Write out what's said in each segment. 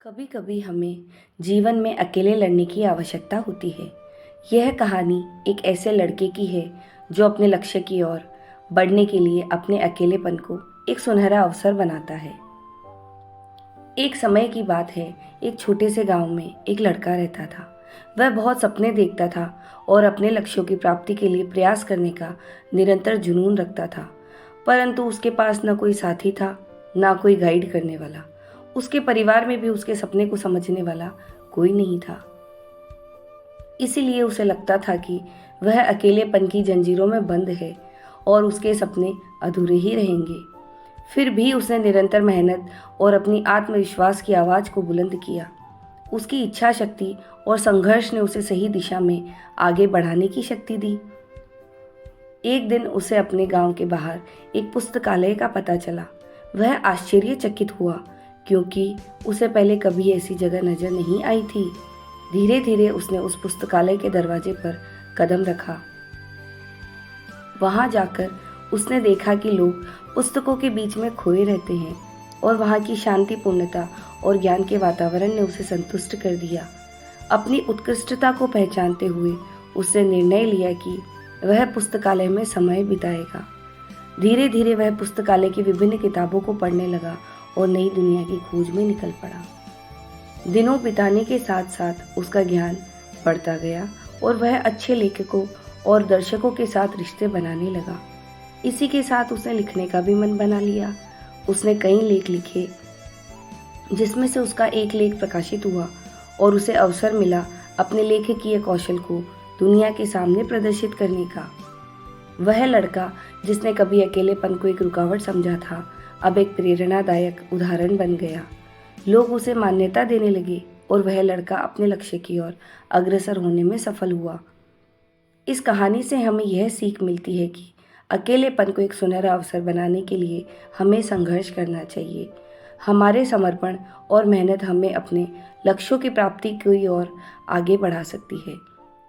कभी कभी हमें जीवन में अकेले लड़ने की आवश्यकता होती है। यह कहानी एक ऐसे लड़के की है जो अपने लक्ष्य की ओर बढ़ने के लिए अपने अकेलेपन को एक सुनहरा अवसर बनाता है। एक समय की बात है, एक छोटे से गांव में एक लड़का रहता था। वह बहुत सपने देखता था और अपने लक्ष्यों की प्राप्ति के लिए प्रयास करने का निरंतर जुनून रखता था। परंतु उसके पास न कोई साथी था, ना कोई गाइड करने वाला। उसके परिवार में भी उसके सपने को समझने वाला कोई नहीं था। इसीलिए उसे लगता था कि वह अकेलेपन की जंजीरों में बंद है और उसके सपने अधूरे ही रहेंगे। फिर भी उसने निरंतर मेहनत और अपनी आत्मविश्वास की आवाज़ को बुलंद किया। उसकी इच्छा शक्ति और संघर्ष ने उसे सही दिशा में आगे बढ़ाने की शक्ति दी। एक दिन उसे अपने गांव के बाहर एक पुस्तकालय का पता चला। वह आश्चर्यचकित हुआ क्योंकि उसे पहले कभी ऐसी जगह नजर नहीं आई थी। धीरे धीरे उसने उस पुस्तकालय के दरवाजे पर कदम रखा। वहां जाकर उसने देखा कि लोग पुस्तकों के बीच में खोए रहते हैं और वहां की शांतिपूर्णता और ज्ञान के वातावरण ने उसे संतुष्ट कर दिया। अपनी उत्कृष्टता को पहचानते हुए उसने निर्णय लिया कि वह पुस्तकालय में समय बिताएगा। धीरे धीरे वह पुस्तकालय की विभिन्न किताबों को पढ़ने लगा और नई दुनिया की खोज में निकल पड़ा। दिनों बिताने के साथ साथ उसका ज्ञान बढ़ता गया और वह अच्छे लेखकों और दर्शकों के साथ रिश्ते बनाने लगा। इसी के साथ उसने लिखने का भी मन बना लिया। उसने कई लेख लिखे, जिसमें से उसका एक लेख प्रकाशित हुआ और उसे अवसर मिला अपने लेखकीय कौशल को दुनिया के सामने प्रदर्शित करने का। वह लड़का जिसने कभी अकेलेपन को एक रुकावट समझा था, अब एक प्रेरणादायक उदाहरण बन गया। लोग उसे मान्यता देने लगे और वह लड़का अपने लक्ष्य की ओर अग्रसर होने में सफल हुआ। इस कहानी से हमें यह सीख मिलती है कि अकेलेपन को एक सुनहरा अवसर बनाने के लिए हमें संघर्ष करना चाहिए। हमारे समर्पण और मेहनत हमें अपने लक्ष्यों की प्राप्ति की ओर आगे बढ़ा सकती है।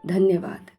धन्यवाद।